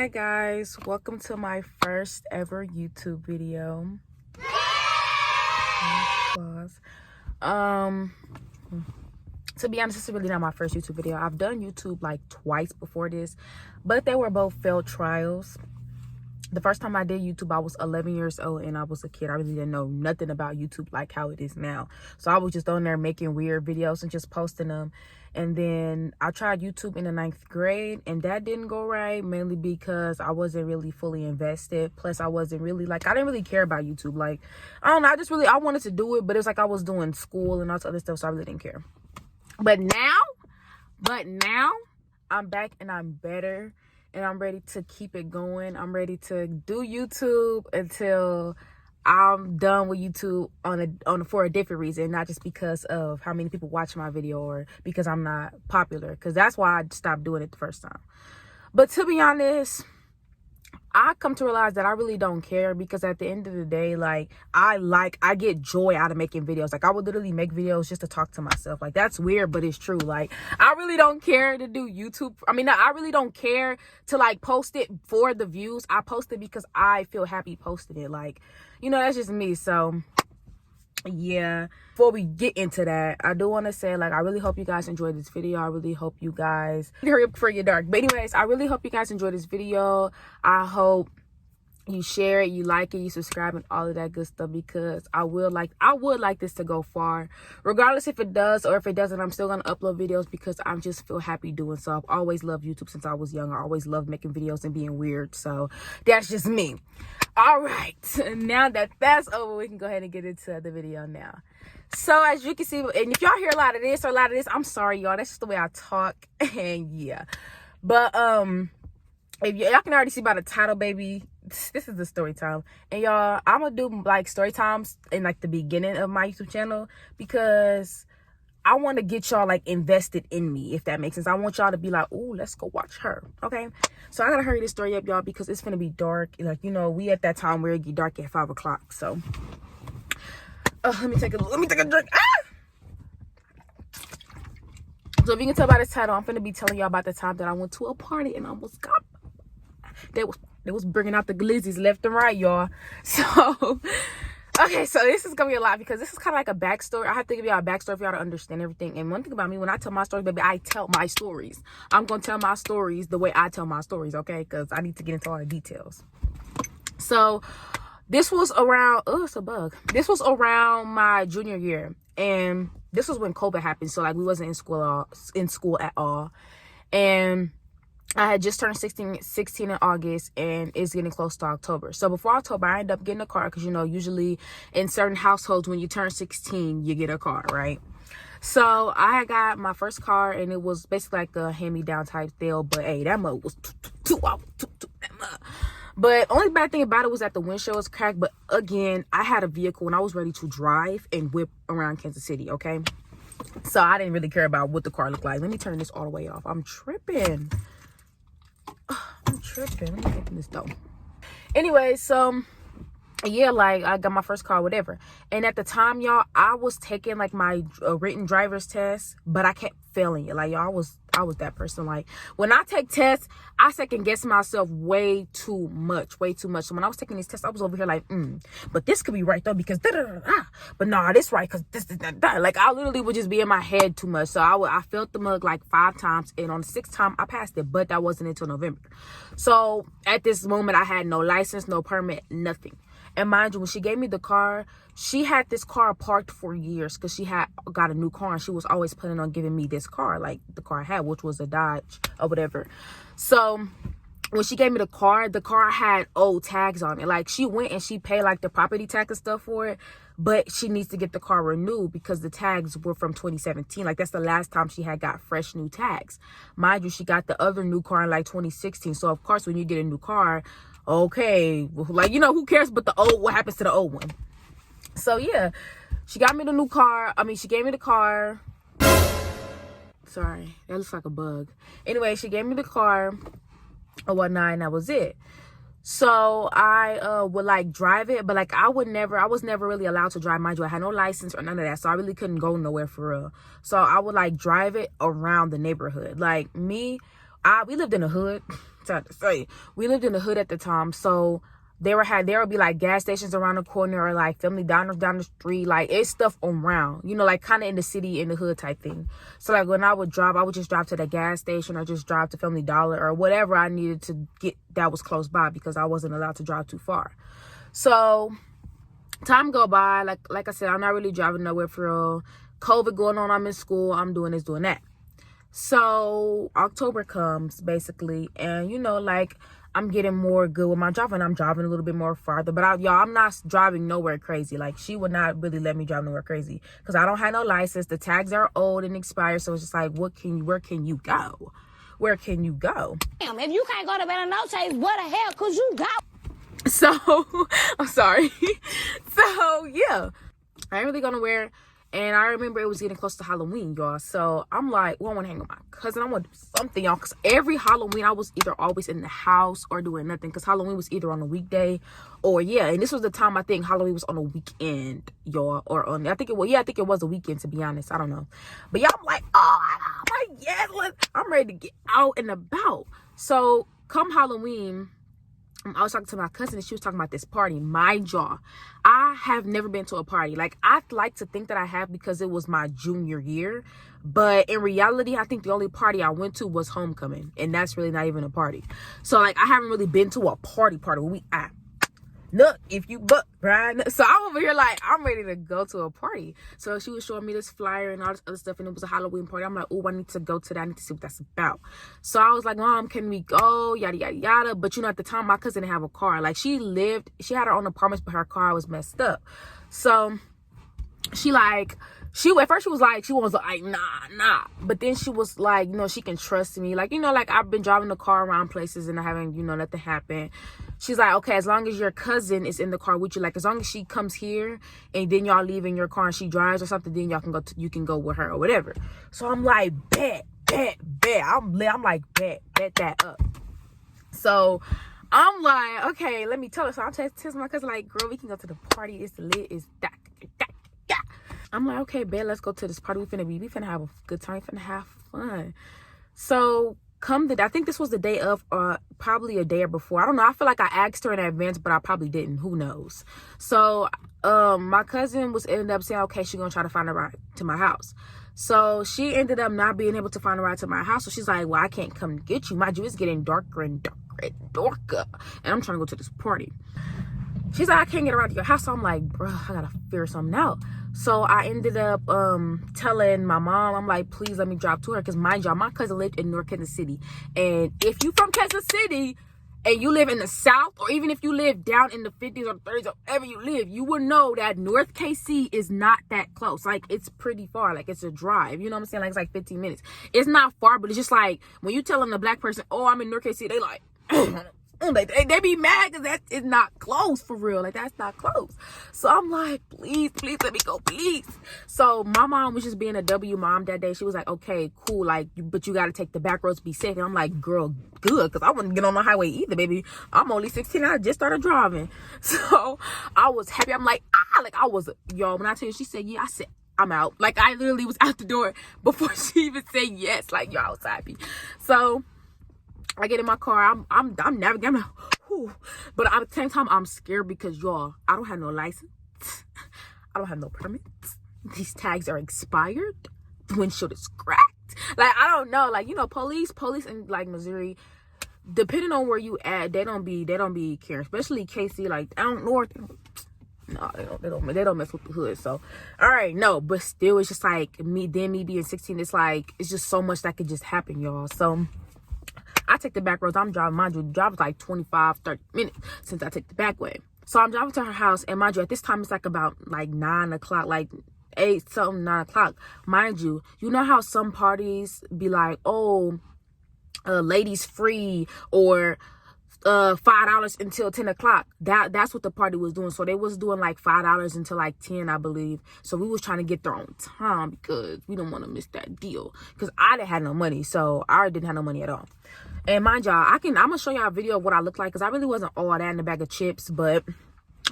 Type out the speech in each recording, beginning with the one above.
Hi guys, welcome to my first ever YouTube video. Applause. To be honest, this is really not my first YouTube video. I've done YouTube like twice before this, but they were both failed trials. The first time I did YouTube, I was 11 years old and I was a kid. I really didn't know nothing about YouTube like how it is now. So I was just on there making weird videos and just posting them. And then I tried YouTube in the 9th grade and that didn't go right, mainly because I wasn't really fully invested. Plus I wasn't really like, I didn't really care about YouTube. Like, I don't know, I wanted to do it, but it was like I was doing school and all this other stuff, so I really didn't care. But now I'm back and I'm better. And I'm ready to keep it going. I'm ready to do YouTube until I'm done with YouTube for a different reason, not just because of how many people watch my video or because I'm not popular, because that's why I stopped doing it the first time. But to be honest, I come to realize that I really don't care, because at the end of the day, like I get joy out of making videos. Like I would literally make videos just to talk to myself. Like that's weird, but it's true. Like I really don't care to do YouTube. I really don't care to like post it for the views. I post it because I feel happy posting it. Like, you know, that's just me. So yeah, before we get into that, I do want to say, like, I really hope you guys enjoyed this video. I really hope you guys hurry up before you get dark. But anyways, I really hope you guys enjoyed this video. I hope you share it, you like it, you subscribe, and all of that good stuff, because I would like this to go far. Regardless if it does or if it doesn't, I'm still gonna upload videos because I just feel happy doing so. I've always loved YouTube since I was young. I always loved making videos and being weird, so that's just me. All right, now that that's over, we can go ahead and get into the video now. So as you can see, and if y'all hear a lot of this or a lot of this, I'm sorry, y'all. That's just the way I talk. And yeah, but if y'all can already see by the title, baby, this is the story time. And y'all, I'm gonna do like story times in like the beginning of my YouTube channel, because I want to get y'all like invested in me, if that makes sense. I want y'all to be like, oh, let's go watch her. Okay, so I gotta hurry this story up, y'all, because it's gonna be dark. Like, you know, we at that time where it get dark at 5 o'clock. So let me take a drink. So if you can tell by the title, I'm gonna be telling y'all about the time that I went to a party and almost got, they was bringing out the glizzies left and right, y'all. So okay, so this is gonna be a lot, because this is kind of like a backstory. I have to give y'all a backstory for y'all to understand everything. And one thing about me, when I tell my stories, baby, I tell my stories. I'm gonna tell my stories the way I tell my stories, okay? Because I need to get into all the details. So this was around, oh, it's a bug. This was around my junior year, and this was when COVID happened. So like we wasn't in school at all, and I had just turned 16 in August, and it's getting close to October. So before October, I ended up getting a car, because, you know, usually in certain households, when you turn 16, you get a car, right? So I got my first car, and it was basically like a hand-me-down type deal. But hey, that mug was too. But only bad thing about it was that the windshield was cracked. But again, I had a vehicle and I was ready to drive and whip around Kansas City, okay? So I didn't really care about what the car looked like. Let me turn this all the way off. I'm tripping. Let me open this door. Anyway, so yeah, like I got my first car, whatever. And at the time, y'all, I was taking like my written driver's test, but I kept failing it. Like, y'all, I was that person. Like, when I take tests, I second guess myself way too much. So when I was taking these tests, I was over here like, but this could be right though, because but nah, this right, because this like I literally would just be in my head too much. So I felt the mug like 5 times, and on the 6th time I passed it, but that wasn't until November. So at this moment, I had no license, no permit, nothing. And mind you, when she gave me the car, she had this car parked for years, because she had got a new car, and she was always planning on giving me this car, like the car I had, which was a Dodge or whatever. So when she gave me the car had old tags on it. Like, she went and she paid like the property tax and stuff for it, but she needs to get the car renewed because the tags were from 2017. Like, that's the last time she had got fresh new tags. Mind you, she got the other new car in like 2016. So of course, when you get a new car, okay, like, you know, who cares but the old, what happens to the old one? So yeah, she got me the new car. She gave me the car. Sorry, that looks like a bug. Anyway, she gave me the car or whatnot, and that was it. So I would like drive it, but like I was never really allowed to drive. Mind you, I had no license or none of that, so I really couldn't go nowhere for real. So I would like drive it around the neighborhood. Like we lived in a hood, trying to say. We lived in the hood at the time, so there would be like gas stations around the corner, or like Family Diners down the street. Like, it's stuff around, you know, like kind of in the city, in the hood type thing. So like when I would drive, I would just drive to the gas station, or just drive to Family Dollar, or whatever I needed to get that was close by, because I wasn't allowed to drive too far. So time go by, like I said, I'm not really driving nowhere for real. COVID going on, I'm in school, I'm doing this, doing that. So October comes basically, and you know, like, I'm getting more good with my driving. I'm driving a little bit more farther, but y'all, I'm not driving nowhere crazy. Like, she would not really let me drive nowhere crazy, because I don't have no license. The tags are old and expired, so it's just like, where can you go? Where can you go? Damn, if you can't go to bed on no chase, where the hell could you go? So I'm sorry. So yeah, I ain't really gonna wear. And I remember it was getting close to Halloween, y'all. So I'm like, well, I want to hang with my cousin. I want to do something, y'all. Because every Halloween, I was either always in the house or doing nothing. Because Halloween was either on a weekday or, yeah. And this was the time, I think, Halloween was on a weekend, y'all. Or on, I think it was a weekend, to be honest. I don't know. But y'all, I'm like, I'm like, yes, I'm ready to get out and about. So come Halloween, I was talking to my cousin, and she was talking about this party. Mind y'all, I have never been to a party. Like, I like to think that I have, because it was my junior year. But in reality, I think the only party I went to was homecoming. And that's really not even a party. So, like, I haven't really been to a party where we at. Look, if you book, right? So I'm over here like, I'm ready to go to a party. So she was showing me this flyer and all this other stuff, and it was a Halloween party. I'm like, oh, I need to go to that. I need to see what that's about. So I was like, Mom, can we go? Yada, yada, yada. But, you know, at the time, my cousin didn't have a car. Like, she had her own apartments, but her car was messed up. So at first she was like, nah. But then she was like, you know, she can trust me. Like, you know, like, I've been driving the car around places and I haven't, you know, nothing happen. She's like, okay, as long as your cousin is in the car with you, like, as long as she comes here and then y'all leave in your car and she drives or something, then you can go with her or whatever. So I'm like, bet. I'm like, bet that up. So I'm like, okay, let me tell her. So I'm telling my cousin, like, girl, we can go to the party. It's lit. It's that. I'm like, okay, bet, let's go to this party. We finna have a good time. We finna have fun. So I think this was the day of, probably a day or before. I don't know. I feel like I asked her in advance, but I probably didn't. Who knows? So my cousin ended up saying, okay, she's gonna try to find a ride to my house. So she ended up not being able to find a ride to my house. So she's like, well, I can't come get you. Mind you, it's getting darker and darker. And I'm trying to go to this party. She's like, I can't get around to your house. So I'm like, bro, I gotta figure something out. So I ended up telling my mom, I'm like, please let me drive to her. Because mind y'all, my cousin lived in North Kansas City. And if you from Kansas City and you live in the South, or even if you live down in the 50s or 30s or wherever you live, you will know that North KC is not that close. Like, it's pretty far. Like, it's a drive. You know what I'm saying? Like, it's like 15 minutes. It's not far, but it's just like, when you telling a black person, oh, I'm in North KC, they like, they be mad because that is not close for real. Like, that's not close. So I'm like, please let me go, please. So my mom was just being a W mom that day. She was like, okay, cool, like, but you got to take the back roads to be safe. And I'm like, girl, good, because I wouldn't get on the highway either, baby. I'm only 16. I just started driving. So I was happy. I'm like, y'all, when I tell you, she said, yeah, I said, I'm out. Like, I literally was out the door before she even said yes. Like, y'all, I was happy. So I get in my car. I'm navigating. But at the same time, I'm scared because, y'all, I don't have no license. I don't have no permits. These tags are expired. The windshield is cracked. Like, I don't know. Like, you know, police in, like, Missouri, depending on where you at, they don't be caring. Especially KC, like, down north. No, they don't mess with the hood. So, all right, no, but still, it's just like me being 16. It's like, it's just so much that could just happen, y'all. So I take the back roads. I'm driving, mind you, drive was like 25-30 minutes since I take the back way. So I'm driving to her house, and mind you, at this time it's like about like 9 o'clock, like 8 something, 9 o'clock. Mind you, you know how some parties be like, oh, ladies free, or $5 until 10 o'clock. That's what the party was doing. So they was doing like $5 until like 10, I believe. So we was trying to get there on time because we don't want to miss that deal, because I didn't have no money. So I didn't have no money at all. And mind y'all, I'm gonna show y'all a video of what I look like, because I really wasn't all that in a bag of chips. But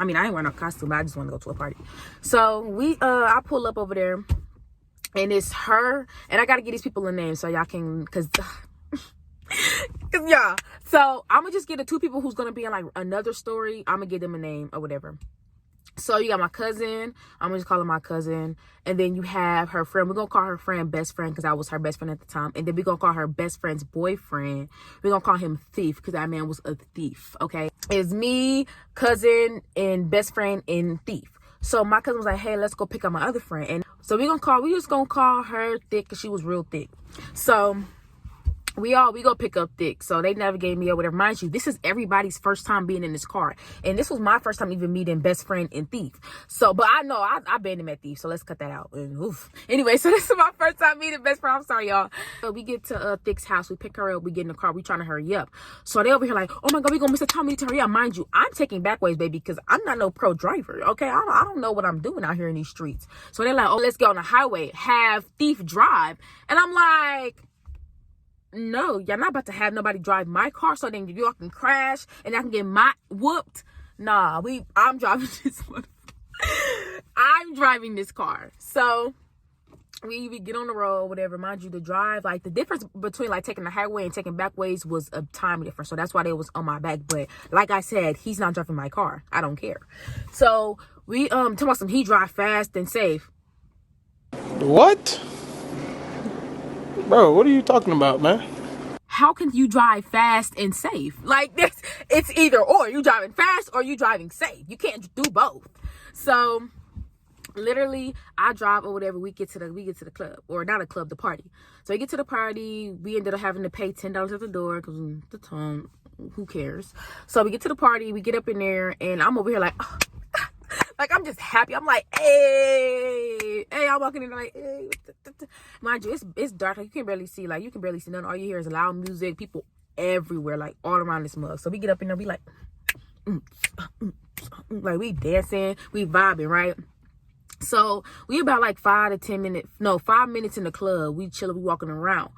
I mean, I ain't wearing no costume, but I just want to go to a party. So I pull up over there, and it's her, and I gotta get these people a name so y'all can, because Cause yeah. So I'm gonna just get the two people who's gonna be in like another story. I'm gonna give them a name or whatever. So you got my cousin. I'm gonna just call her my cousin. And then you have her friend. We're gonna call her friend best friend because I was her best friend at the time. And then we're gonna call her best friend's boyfriend. We're gonna call him Thief because that man was a thief. Okay. It's me, cousin, and best friend and Thief. So my cousin was like, hey, let's go pick up my other friend. And so we just gonna call her Thick because she was real thick. So we go pick up Thick. So they navigated me or whatever. Mind you, this is everybody's first time being in this car. And this was my first time even meeting best friend and Thief. So, but I know I've been him at Thief. So let's cut that out. And, oof. Anyway, so this is my first time meeting best friend. I'm sorry, y'all. So we get to Thick's house. We pick her up. We get in the car. We trying to hurry up. So they over here like, oh my God, we gonna miss the time. We need to hurry up. Mind you, I'm taking back ways, baby, because I'm not no pro driver. Okay. I don't know what I'm doing out here in these streets. So they're like, oh, let's get on the highway. Have Thief drive. And I'm like, no, y'all not about to have nobody drive my car so then y'all can crash and I can get my whooped. Nah, I'm driving this one. I'm driving this car. So we get on the road, whatever. Mind you, the drive, like the difference between like taking the highway and taking back ways was a time difference. So that's why they was on my back. But like I said, he's not driving my car. I don't care. So we talking about some he drive fast and safe. What? Bro, what are you talking about, man? How can you drive fast and safe? Like this, it's either or. You driving fast or you driving safe. You can't do both. So literally I drive or whatever, we get to the club, or not a club, the party. So we get to the party, we ended up having to pay $10 at the door because the time, who cares? So we get to the party, we get up in there, and I'm over here like, oh, like I'm just happy. I'm like, hey, I'm walking in like, hey. Mind you, it's dark. Like, you can barely see nothing. All you hear is loud music, people everywhere, like all around this mug. So we get up in there, we like, like we dancing, we vibing, right? So we about like 5 minutes in the club. We chilling, we walking around.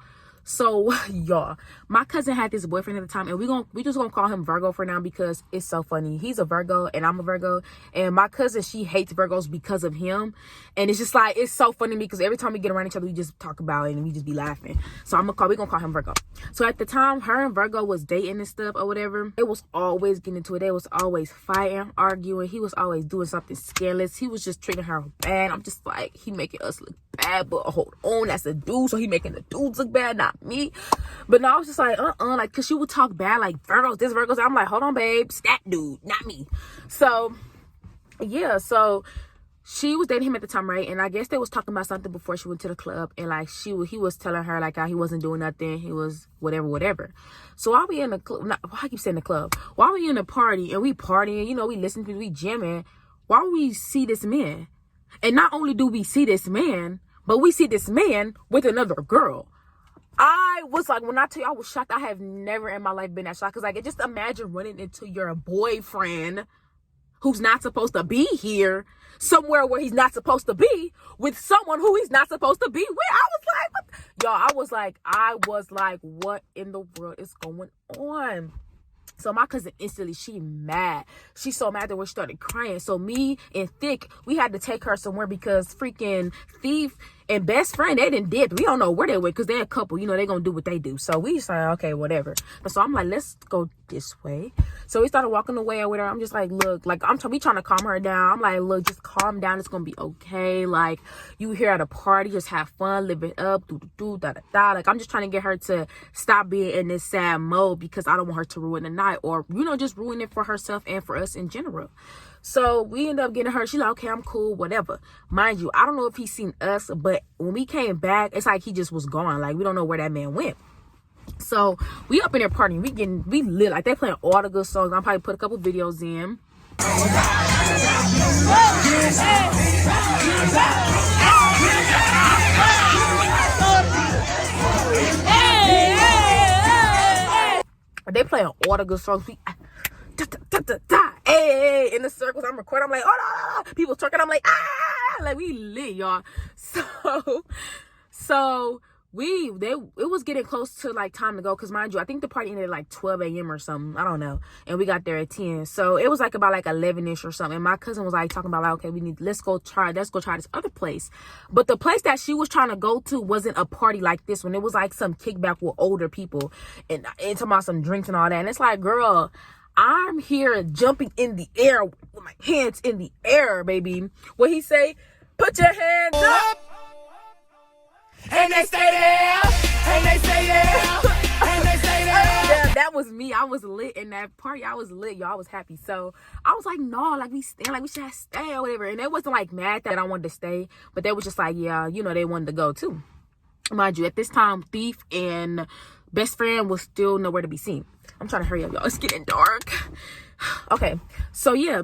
So y'all, my cousin had this boyfriend at the time, and we just gonna call him Virgo for now because it's so funny. He's a Virgo and I'm a Virgo, and my cousin, she hates Virgos because of him. And it's just like, it's so funny because every time we get around each other, we just talk about it and we just be laughing. So we gonna call him Virgo. So at the time, her and Virgo was dating and stuff or whatever. It was always getting into it. They was always fighting, arguing. He was always doing something scandalous. He was just treating her bad. I'm just like, he making us look bad, but hold on, that's a dude, so he making the dudes look bad, not me. But no, I was just like, like, cause she would talk bad, like Virgos, this Virgos. I'm like, hold on, babe, that dude, not me. So yeah, so she was dating him at the time, right? And I guess they was talking about something before she went to the club, and like he was telling her like how he wasn't doing nothing, he was whatever. So while we in the club, why I keep saying the club, while we in the party and we partying, you know, we listening to, we jamming, while we see this man, and not only do we see this man, but we see this man with another girl. I was like, when I tell you I was shocked, I have never in my life been that shocked. Because like, just imagine running into your boyfriend who's not supposed to be here, somewhere where he's not supposed to be, with someone who he's not supposed to be with. I was like, what in the world is going on? So my cousin instantly, she mad. She's so mad that we started crying. So me and Thick, we had to take her somewhere because freaking Thief and best friend, they didn't dip. We don't know where they went because they're a couple. You know, they going to do what they do. So we just like, okay, whatever. But so I'm like, let's go this way. So we started walking away or whatever. I'm just like, look, like we trying to calm her down. I'm like, look, just calm down. It's going to be okay. Like, you here at a party, just have fun, live it up, da-da-da. Like, I'm just trying to get her to stop being in this sad mode because I don't want her to ruin the night or, you know, just ruin it for herself and for us in general. So we end up getting her. She's like, okay, I'm cool, whatever. Mind you, I don't know if he's seen us, but when we came back, it's like he just was gone. Like, we don't know where that man went. So we up in there partying. We lit. Like, they playing all the good songs. I'll probably put a couple videos in. They playing all the good songs. Hey, in the circles, I'm recording. I'm like, oh no. People twerking. I'm like, ah, like we lit, y'all. So it was getting close to like time to go, because mind you, I think the party ended at like 12 a.m. or something, I don't know, and we got there at 10. So it was like about like 11ish or something, and my cousin was like talking about like, okay, let's go try this other place. But the place that she was trying to go to wasn't a party like this one. It was like some kickback with older people and talking about some drinks and all that. And it's like, girl, I'm here jumping in the air with my hands in the air, baby. What he say? Put your hands up. And they stay there, and they stay there, and they stay there. Yeah, that was me. I was lit in that party. I was lit, y'all. I was happy. So I was like, no, like we should stay or whatever. And they wasn't like mad that I wanted to stay, but they was just like, yeah, you know, they wanted to go too. Mind you, at this time, Thief and best friend was still nowhere to be seen. I'm trying to hurry up, y'all. It's getting dark. Okay, so yeah,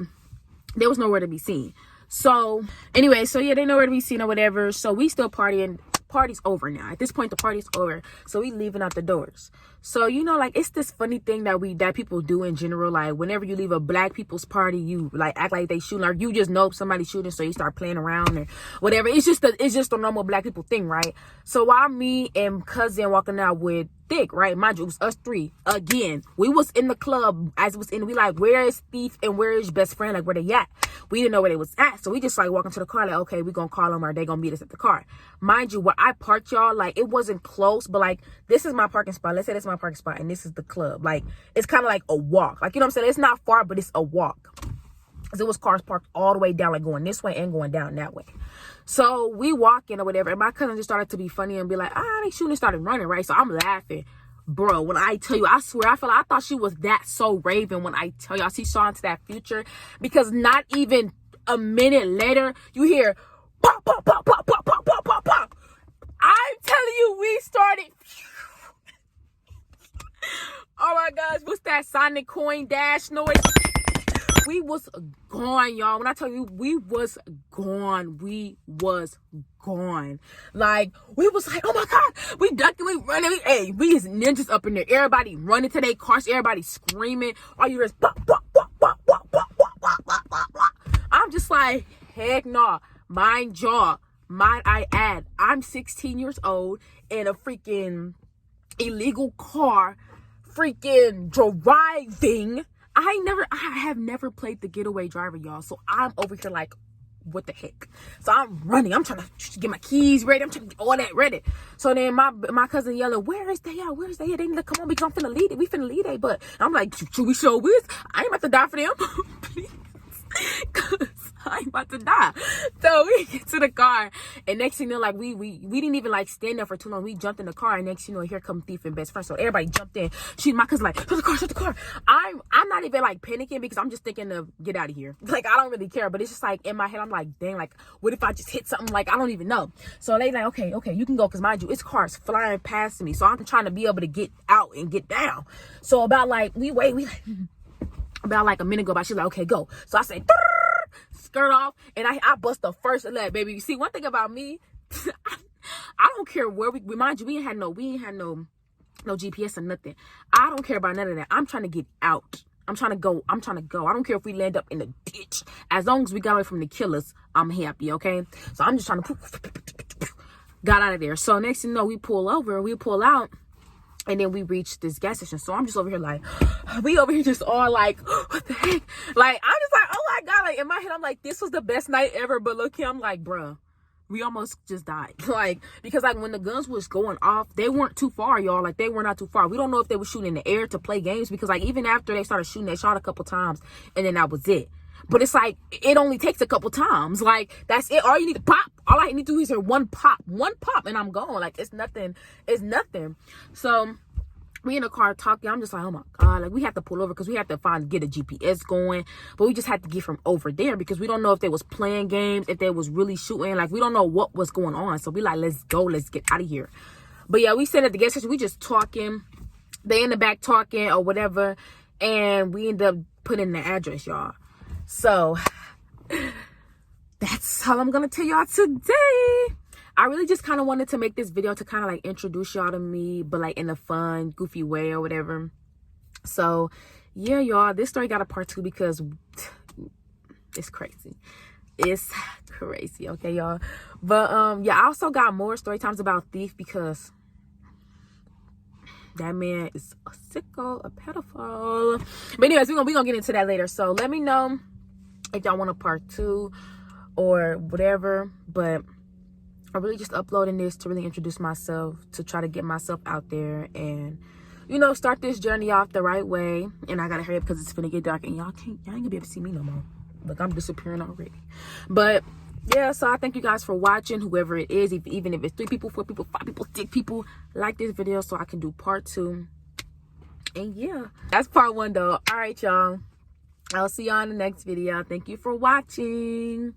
there was nowhere to be seen. So anyway, so yeah, they nowhere to be seen or whatever. So we still partying. Party's over now. At this point, the party's over. So we leaving out the doors. So, you know, like, it's this funny thing that people do in general. Like, whenever you leave a black people's party, you like act like they shooting, or you just know somebody's shooting, so you start playing around or whatever. It's just a normal black people thing, right? So while me and cousin walking out with Thick, right? Mind you, it was us three. Again, we was in the club as it was in. We like, where is Thief and where is best friend? Like, where they at? We didn't know where they was at. So we just like walking to the car, like, okay, we gonna call them or they gonna meet us at the car. Mind you, where I parked, y'all, like, it wasn't close, but like, this is my parking spot. Let's say this is my parking spot and this is the club. Like, it's kind of like a walk. Like, you know what I'm saying? It's not far, but it's a walk. Because it was cars parked all the way down, like going this way and going down that way. So we walking or whatever, and my cousin just started to be funny and be like, they shooting, and started running, right? So I'm laughing. Bro, when I tell you, I swear, I thought she was that so Raven when I tell y'all she saw into that future. Because not even a minute later, you hear pop, pop, pop, pop, pop, pop, pop, pop, pop. I'm telling you, we started. Oh my gosh, what's that Sonic coin dash noise? We was gone, y'all. When I tell you, we was gone. Like, we was like, oh my God, we ducking, we running. We is ninjas up in there. Everybody running to their cars. Everybody screaming. All you just, bop, bop, bop, bop, bop, bop, bop, bop, bop, bop, bop. I'm just like, heck no. Mind I add, I'm 16 years old in a freaking illegal car, freaking driving. I have never played the getaway driver, y'all. So I'm over here like, what the heck? So I'm running. I'm trying to get my keys ready. I'm trying to get all that ready. So then my cousin yelling, where is they at? Where is they at? They need to come on because I'm finna lead it. We finna lead it. But I'm like, should we show this? I ain't about to die for them. Please. Cause I ain't about to die. So we get to the car, and next thing you know, like we didn't even like stand there for too long. We jumped in the car, and next you know, here come Thief and best friend. So everybody jumped in. My cousin like, shut the car. I'm not even like panicking because I'm just thinking of get out of here. Like, I don't really care, but it's just like in my head, I'm like, dang, like what if I just hit something? Like, I don't even know. So they like, okay, you can go, because mind you, it's cars flying past me. So I'm trying to be able to get out and get down. So about like about like a minute go by, she's like, okay, go. So I say, skirt off, and I bust the first leg, baby. You see, one thing about me, I don't care where we mind you, we ain't had no GPS or nothing. I don't care about none of that. I'm trying to get out. I'm trying to go. I don't care if we land up in the ditch. As long as we got away from the killers, I'm happy, okay? So I'm just trying to got out of there. So next thing you know, we pull out. And then we reached this gas station. So I'm just over here like, we over here just all like, what the heck? Like, I'm just like, oh my God. Like, in my head, I'm like, this was the best night ever. But look here, I'm like, bruh, we almost just died. Like, because like when the guns was going off, they weren't too far, y'all. Like, they were not too far. We don't know if they were shooting in the air to play games. Because like, even after they started shooting, they shot a couple times. And then that was it. But it's like, it only takes a couple times. Like, that's it. All you need to pop. All I need to do is hear one pop, and I'm gone. Like, it's nothing. So we in the car talking. I'm just like, oh my God. Like, we have to pull over because we have to get a GPS going. But we just had to get from over there because we don't know if they was playing games, if they was really shooting. Like, we don't know what was going on. So we like, let's go. Let's get out of here. But yeah, we sat at the gas station. We just talking. They in the back talking or whatever. And we end up putting the address, y'all. So that's all I'm gonna tell y'all today. I really just kind of wanted to make this video to kind of like introduce y'all to me, but like in a fun, goofy way or whatever. So yeah, y'all, this story got a part 2 because it's crazy. It's crazy, okay, y'all. But yeah, I also got more story times about Thief because that man is a sicko, a pedophile. But anyways, we gonna get into that later. So let me know if y'all want a part 2 or whatever. But I'm really just uploading this to really introduce myself, to try to get myself out there and, you know, start this journey off the right way. And I gotta hurry up because it's finna get dark and y'all ain't gonna be able to see me no more. Look, I'm disappearing already. But yeah, so I thank you guys for watching, whoever it is, even if it's 3 people, 4 people, 5 people, 6 people. Like this video so I can do part 2. And yeah, that's part 1 though. All right, y'all, I'll see y'all in the next video. Thank you for watching.